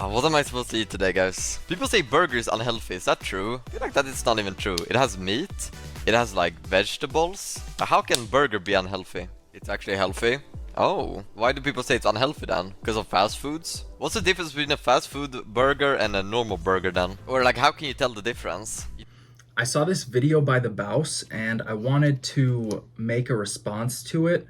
What am I supposed to eat today, guys? People say burger is unhealthy. Is that true? I feel like that is not even true. It has meat. It has like vegetables. How can burger be unhealthy? It's actually healthy. Oh, why do people say it's unhealthy then? Because of fast foods? What's the difference between a fast food burger and a normal burger then? Or like, how can you tell the difference? I saw this video by the Bouse and I wanted to make a response to it.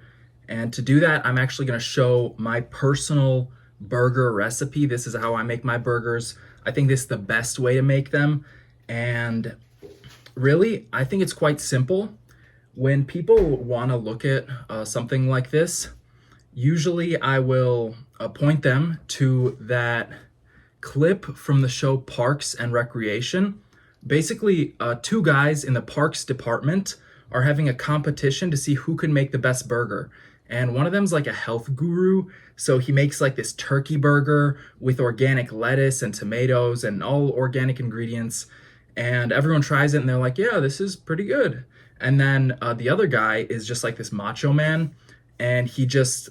And to do that, I'm actually going to show my personal burger recipe. This is how I make my burgers. I think this is the best way to make them. And really, I think it's quite simple. When people want to look at something like this, usually I will point them to that clip from the show Parks and Recreation. Basically, two guys in the parks department are having a competition to see who can make the best burger. And one of them's like a health guru. So he makes like this turkey burger with organic lettuce and tomatoes and all organic ingredients. And everyone tries it and they're like, yeah, this is pretty good. And then the other guy is just like this macho man. And he just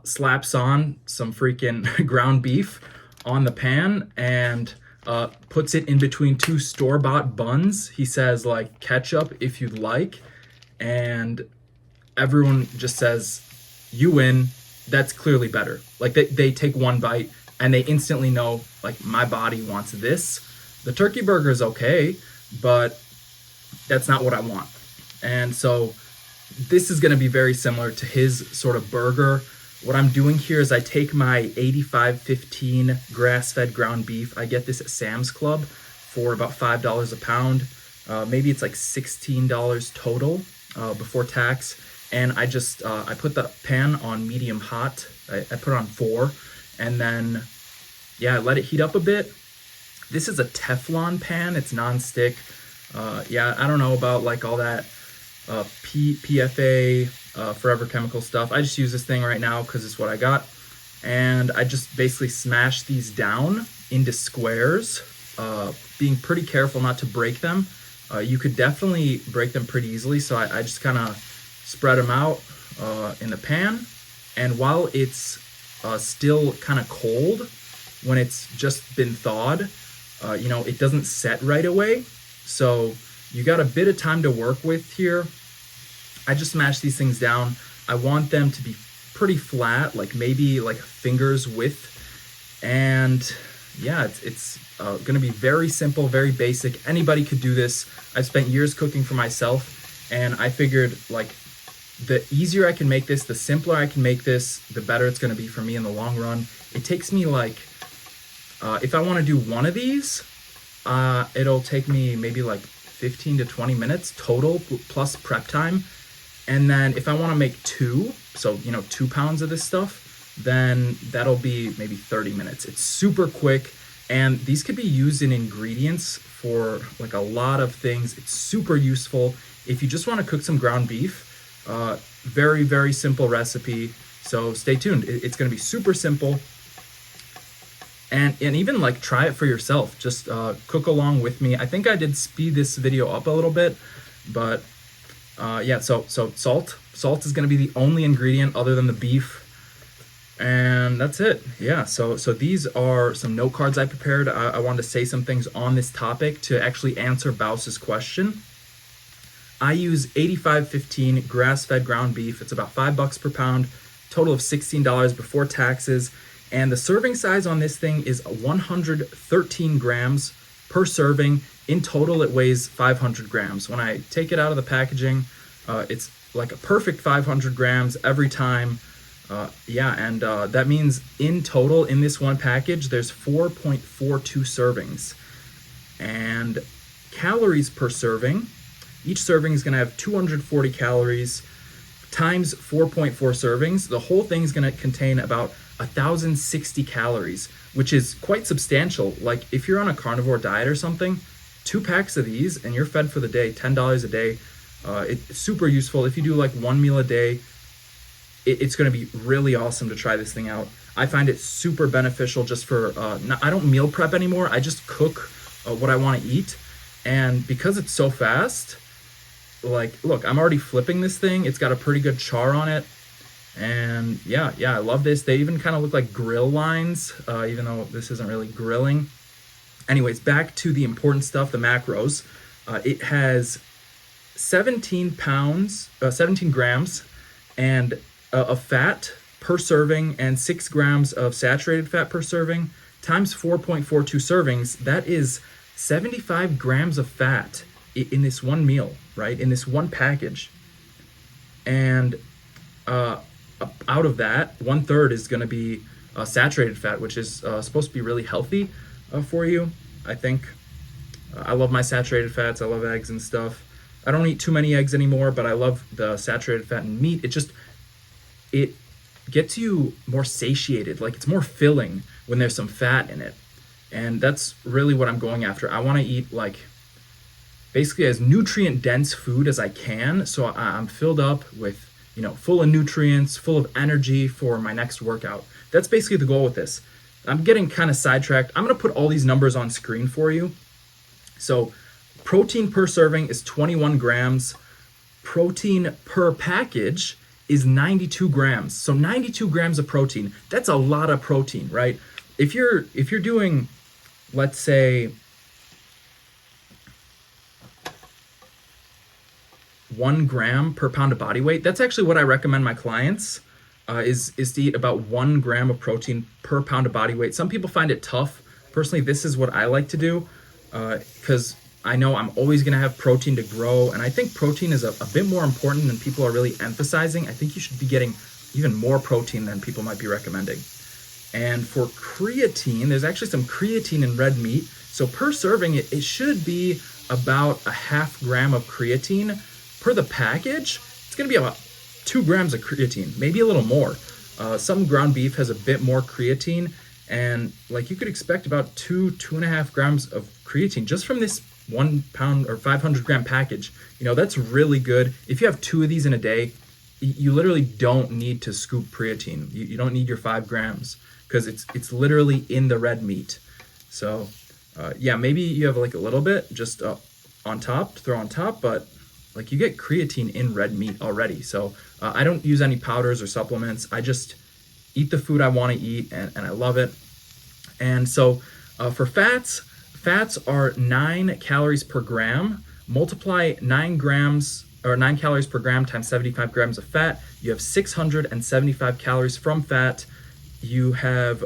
slaps on some freaking ground beef on the pan and puts it in between two store-bought buns. He says like ketchup if you'd like, and everyone just says you win. That's clearly better. Like they take one bite and they instantly know like my body wants this. The turkey burger is okay, but that's not what I want. And so this is going to be very similar to his sort of burger. What I'm doing here is I take my 8515 grass-fed ground beef. I get this at Sam's Club for about $5 a pound. Maybe it's like $16 total before tax. And I just, I put the pan on medium hot. I put it on 4. And then, yeah, I let it heat up a bit. This is a Teflon pan. It's non-stick. Yeah, I don't know about like all that PFA, forever chemical stuff. I just use this thing right now because it's what I got. And I just basically smash these down into squares, being pretty careful not to break them. You could definitely break them pretty easily. So I just kind of spread them out in the pan. And while it's still kind of cold, when it's just been thawed, you know, it doesn't set right away. So you got a bit of time to work with here. I just smash these things down. I want them to be pretty flat, like maybe like fingers width. And yeah, it's gonna be very simple, very basic. Anybody could do this. I've spent years cooking for myself, and I figured like the easier I can make this, the simpler I can make this, the better it's gonna be for me in the long run. It takes me like, if I wanna do one of these, it'll take me maybe like 15 to 20 minutes total plus prep time. And then if I want to make 2, so you know 2 pounds of this stuff, then that'll be maybe 30 minutes. It's super quick, and these could be used in ingredients for like a lot of things. It's super useful if you just want to cook some ground beef. Very, very simple recipe. So stay tuned. It's going to be super simple. And even like try it for yourself. Just cook along with me. I think I did speed this video up a little bit, but yeah, so salt. Salt is going to be the only ingredient other than the beef. And that's it. Yeah, so these are some note cards I prepared. I wanted to say some things on this topic to actually answer Bouse's question. I use 8515 grass-fed ground beef. It's about $5 per pound, total of $16 before taxes. And the serving size on this thing is 113 grams per serving. In total, it weighs 500 grams. When I take it out of the packaging, it's like a perfect 500 grams every time. Yeah, and that means in total, in this one package, there's 4.42 servings. And calories per serving, each serving is gonna have 240 calories times 4.4 servings. The whole thing is gonna contain about 1,060 calories, which is quite substantial. Like if you're on a carnivore diet or something, 2 packs of these and you're fed for the day, $10 a day. It's super useful. If you do like 1 meal a day, it's going to be really awesome to try this thing out. I find it super beneficial just for, I don't meal prep anymore. I just cook what I want to eat. And because it's so fast, like, look, I'm already flipping this thing. It's got a pretty good char on it. And yeah, I love this. They even kind of look like grill lines, even though this isn't really grilling. Anyways, back to the important stuff, the macros. It has 17 grams and of fat per serving and 6 grams of saturated fat per serving times 4.42 servings. That is 75 grams of fat in this one meal, right? In this one package. And out of that, 1/3 is going to be saturated fat, which is supposed to be really healthy for you, I think. I love my saturated fats. I love eggs and stuff. I don't eat too many eggs anymore, but I love the saturated fat in meat. It gets you more satiated. Like, it's more filling when there's some fat in it. And that's really what I'm going after. I want to eat like basically as nutrient dense food as I can, so I'm filled up with, full of nutrients, full of energy for my next workout. That's basically the goal with this. I'm getting kind of sidetracked. I'm going to put all these numbers on screen for you. So protein per serving is 21 grams. Protein per package is 92 grams. So 92 grams of protein. That's a lot of protein, right? If you're doing, let's say, 1 gram per pound of body weight, that's actually what I recommend my clients is to eat about 1 gram of protein per pound of body weight. Some people find it tough. Personally, this is what I like to do because I know I'm always going to have protein to grow, and I think protein is a bit more important than people are really emphasizing. I think you should be getting even more protein than people might be recommending. And for creatine, there's actually some creatine in red meat. So per serving, it should be about a 0.5 gram of creatine per the package. It's going to be about 2 grams of creatine, maybe a little more. Some ground beef has a bit more creatine, and like you could expect about 2.5 grams of creatine just from this 1 pound or 500 gram package. That's really good. If you have 2 of these in a day, you literally don't need to scoop creatine. You don't need your 5 grams because it's literally in the red meat. So yeah, maybe you have like a little bit just on top, to throw on top, but like you get creatine in red meat already. So I don't use any powders or supplements. I just eat the food I want to eat, and I love it. And so for fats are 9 calories per gram. Multiply 9 calories per gram times 75 grams of fat. You have 675 calories from fat. You have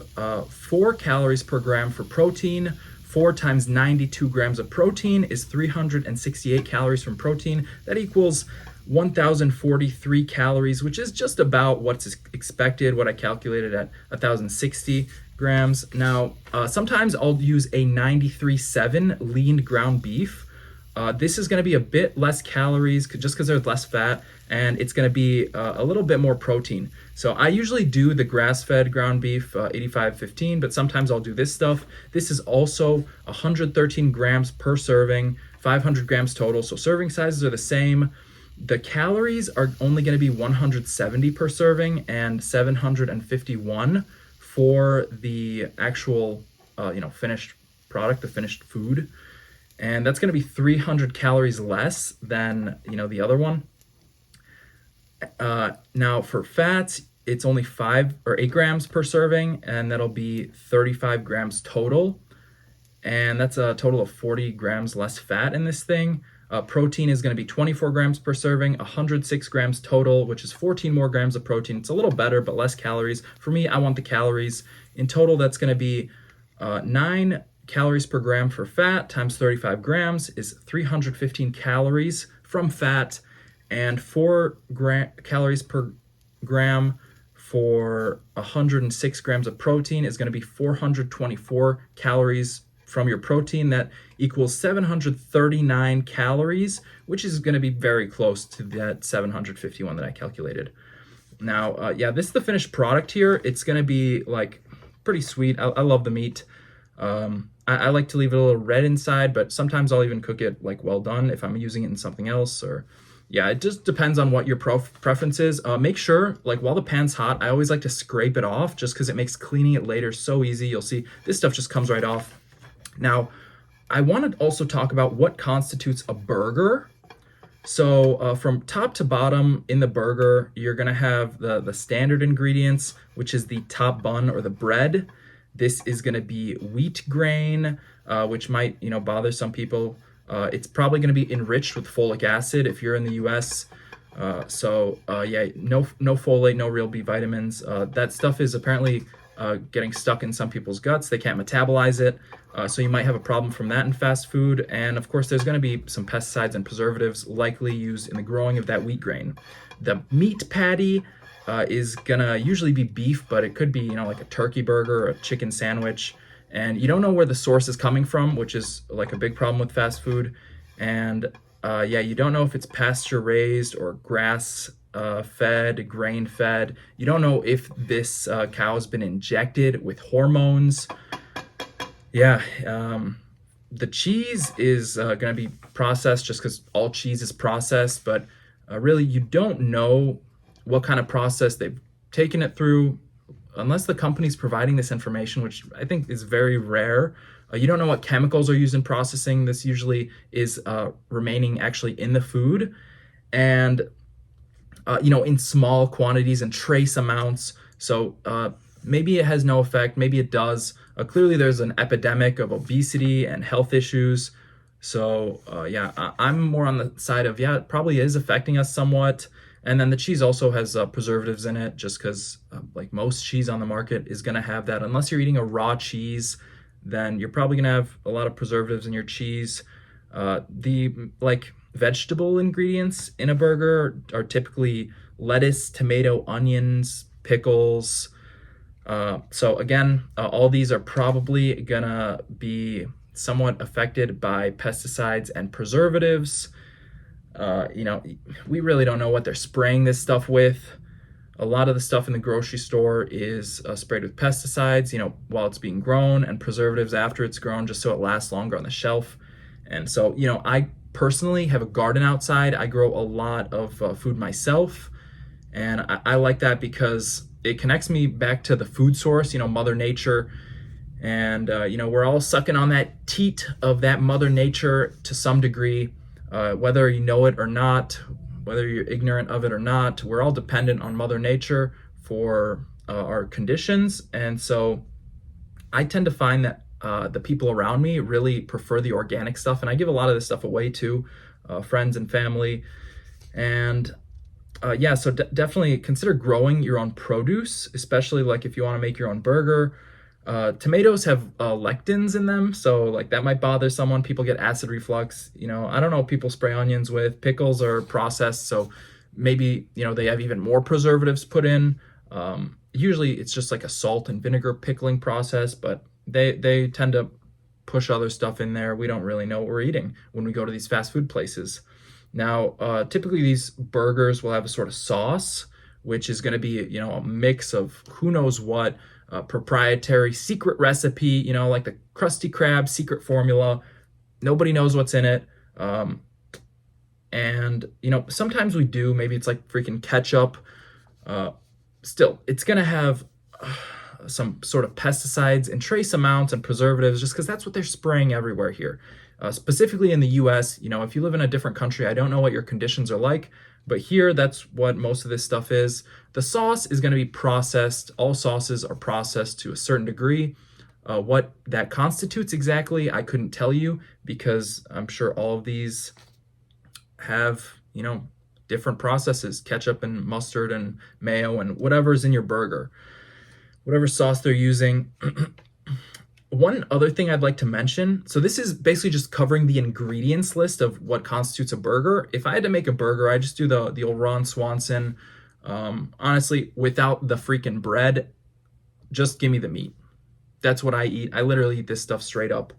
4 calories per gram for protein. 4 times 92 grams of protein is 368 calories from protein. That equals 1,043 calories, which is just about what's expected, what I calculated at 1,060 grams. Now, sometimes I'll use a 93.7 lean ground beef. This is going to be a bit less calories just because there's less fat, and it's going to be a little bit more protein. So I usually do the grass-fed ground beef, 85-15, but sometimes I'll do this stuff. This is also 113 grams per serving, 500 grams total. So serving sizes are the same. The calories are only going to be 170 per serving and 751 for the actual, finished product, the finished food. And that's going to be 300 calories less than, the other one. Now for fats, it's only 5 or 8 grams per serving, and that'll be 35 grams total. And that's a total of 40 grams less fat in this thing. Protein is going to be 24 grams per serving, 106 grams total, which is 14 more grams of protein. It's a little better, but less calories. For me, I want the calories. In total, that's going to be 9 calories per gram for fat times 35 grams is 315 calories from fat, and 4 calories per gram for 106 grams of protein is going to be 424 calories from your protein. That equals 739 calories, which is going to be very close to that 751 that I calculated. Now, yeah, this is the finished product here. It's going to be like pretty sweet. I love the meat. I like to leave it a little red inside, but sometimes I'll even cook it like well done if I'm using it in something else. Or yeah, it just depends on what your preference is. Make sure, like, while the pan's hot, I always like to scrape it off just because it makes cleaning it later so easy. You'll see this stuff just comes right off. Now, I want to also talk about what constitutes a burger. So from top to bottom in the burger, you're gonna have the standard ingredients, which is the top bun or the bread. This is gonna be wheat grain, which might bother some people. It's probably gonna be enriched with folic acid if you're in the U.S. Yeah, no folate, no real B vitamins. That stuff is apparently getting stuck in some people's guts. They can't metabolize it. So you might have a problem from that in fast food. And of course, there's going to be some pesticides and preservatives likely used in the growing of that wheat grain. The meat patty is going to usually be beef, but it could be, like a turkey burger or a chicken sandwich. And you don't know where the source is coming from, which is like a big problem with fast food. And yeah, you don't know if it's pasture raised or grass fed, grain fed. You don't know if this cow has been injected with hormones. Yeah, the cheese is going to be processed just because all cheese is processed, but really you don't know what kind of process they've taken it through unless the company's providing this information, which I think is very rare. You don't know what chemicals are used in processing. This usually is remaining actually in the food and, in small quantities and trace amounts. So maybe it has no effect, maybe it does. Clearly there's an epidemic of obesity and health issues. So yeah, I'm more on the side of, yeah, it probably is affecting us somewhat. And then the cheese also has preservatives in it just because like most cheese on the market is going to have that. Unless you're eating a raw cheese, then you're probably going to have a lot of preservatives in your cheese. The like vegetable ingredients in a burger are typically lettuce, tomato, onions, pickles. So again, all these are probably gonna be somewhat affected by pesticides and preservatives. We really don't know what they're spraying this stuff with. A lot of the stuff in the grocery store is sprayed with pesticides, while it's being grown, and preservatives after it's grown, just so it lasts longer on the shelf. And so, I personally have a garden outside. I grow a lot of food myself, and I like that because it connects me back to the food source, Mother Nature. And, we're all sucking on that teat of that Mother Nature to some degree, whether you know it or not, whether you're ignorant of it or not. We're all dependent on Mother Nature for our conditions. And so I tend to find that the people around me really prefer the organic stuff. And I give a lot of this stuff away to friends and family. And yeah, so definitely consider growing your own produce, especially like if you want to make your own burger. Tomatoes have lectins in them, so like that might bother someone. People get acid reflux. I don't know what people spray onions with. Pickles are processed, so maybe they have even more preservatives put in. Usually it's just like a salt and vinegar pickling process, but they tend to push other stuff in there. We don't really know what we're eating when we go to these fast food places. Now, typically these burgers will have a sort of sauce, which is going to be, a mix of who knows what, proprietary secret recipe, like the Krusty Krab secret formula. Nobody knows what's in it. And, sometimes we do. Maybe it's like freaking ketchup. Still, it's going to have some sort of pesticides in trace amounts and preservatives just because that's what they're spraying everywhere here. Specifically in the US, if you live in a different country, I don't know what your conditions are like, but here that's what most of this stuff is. The sauce is going to be processed. All sauces are processed to a certain degree. What that constitutes exactly, I couldn't tell you because I'm sure all of these have, different processes, ketchup and mustard and mayo and whatever's in your burger, whatever sauce they're using. One other thing I'd like to mention, so this is basically just covering the ingredients list of what constitutes a burger. If I had to make a burger, I just do the old Ron Swanson. Honestly, without the freaking bread, just give me the meat. That's what I eat. I literally eat this stuff straight up.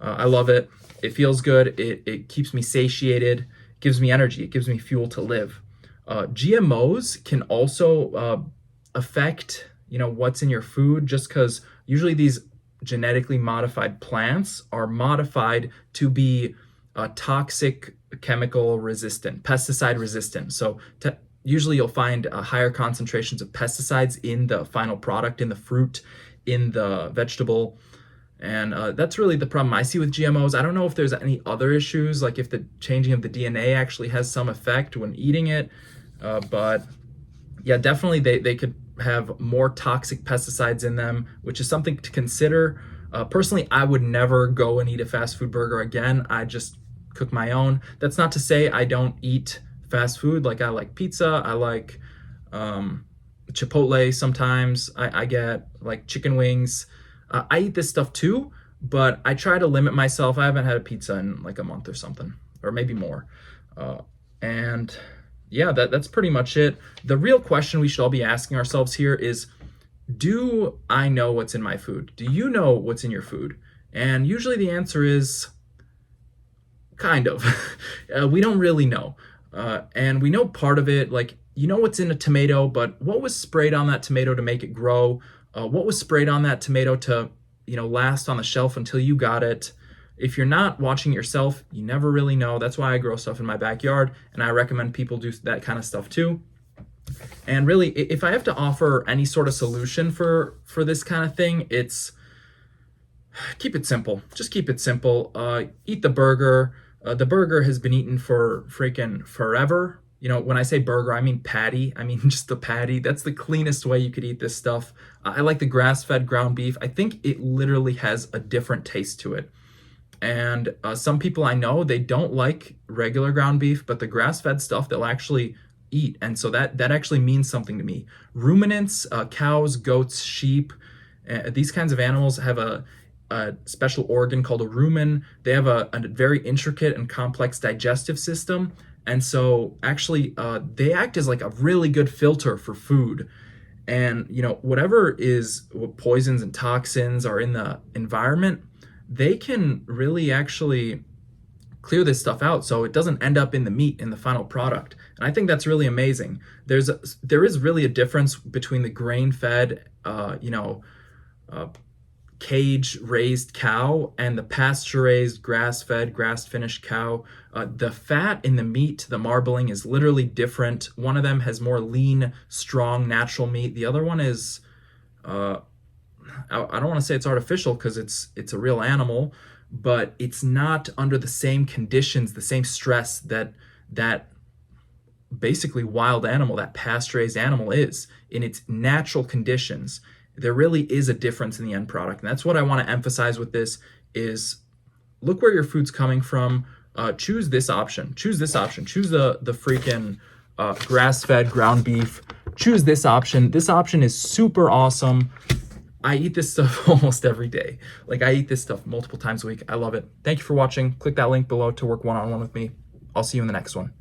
I love it. It feels good. It keeps me satiated, gives me energy. It gives me fuel to live. GMOs can also affect, what's in your food just because usually these genetically modified plants are modified to be toxic, chemical resistant, pesticide resistant. So usually you'll find higher concentrations of pesticides in the final product, in the fruit, in the vegetable. And that's really the problem I see with GMOs. I don't know if there's any other issues, like if the changing of the DNA actually has some effect when eating it. But yeah, definitely they could have more toxic pesticides in them, which is something to consider. Personally, I would never go and eat a fast food burger again. I just cook my own. That's not to say I don't eat fast food. Like I like pizza, I like Chipotle sometimes. I get like chicken wings. I eat this stuff too, but I try to limit myself. I haven't had a pizza in like a month or something, or maybe more. And yeah, that's pretty much it. The real question we should all be asking ourselves here is, do I know what's in my food? Do you know what's in your food? And usually the answer is kind of. We don't really know. And we know part of it, like, you know what's in a tomato, but what was sprayed on that tomato to make it grow? What was sprayed on that tomato to, last on the shelf until you got it? If you're not watching yourself, you never really know. That's why I grow stuff in my backyard, and I recommend people do that kind of stuff too. And really, if I have to offer any sort of solution for this kind of thing, it's keep it simple. Just keep it simple. Eat the burger. The burger has been eaten for freaking forever. When I say burger, I mean patty. I mean just the patty. That's the cleanest way you could eat this stuff. I like the grass-fed ground beef. I think it literally has a different taste to it. And some people I know, they don't like regular ground beef, but the grass-fed stuff they'll actually eat. And so that actually means something to me. Ruminants, cows, goats, sheep, these kinds of animals have a special organ called a rumen. They have a very intricate and complex digestive system. And so actually they act as like a really good filter for food. And, whatever what poisons and toxins are in the environment, they can really actually clear this stuff out so it doesn't end up in the meat in the final product. And I think that's really amazing. There is really a difference between the grain-fed, cage-raised cow and the pasture-raised, grass-fed, grass-finished cow. The fat in the meat, the marbling, is literally different. One of them has more lean, strong, natural meat. The other one is, I don't want to say it's artificial because it's a real animal, but it's not under the same conditions, the same stress that basically wild animal, that pasture-raised animal is in its natural conditions. There really is a difference in the end product. And that's what I want to emphasize with this is look where your food's coming from. Choose this option. Choose this option. Choose the freaking grass-fed ground beef. Choose this option. This option is super awesome. I eat this stuff almost every day. Like I eat this stuff multiple times a week. I love it. Thank you for watching. Click that link below to work one-on-one with me. I'll see you in the next one.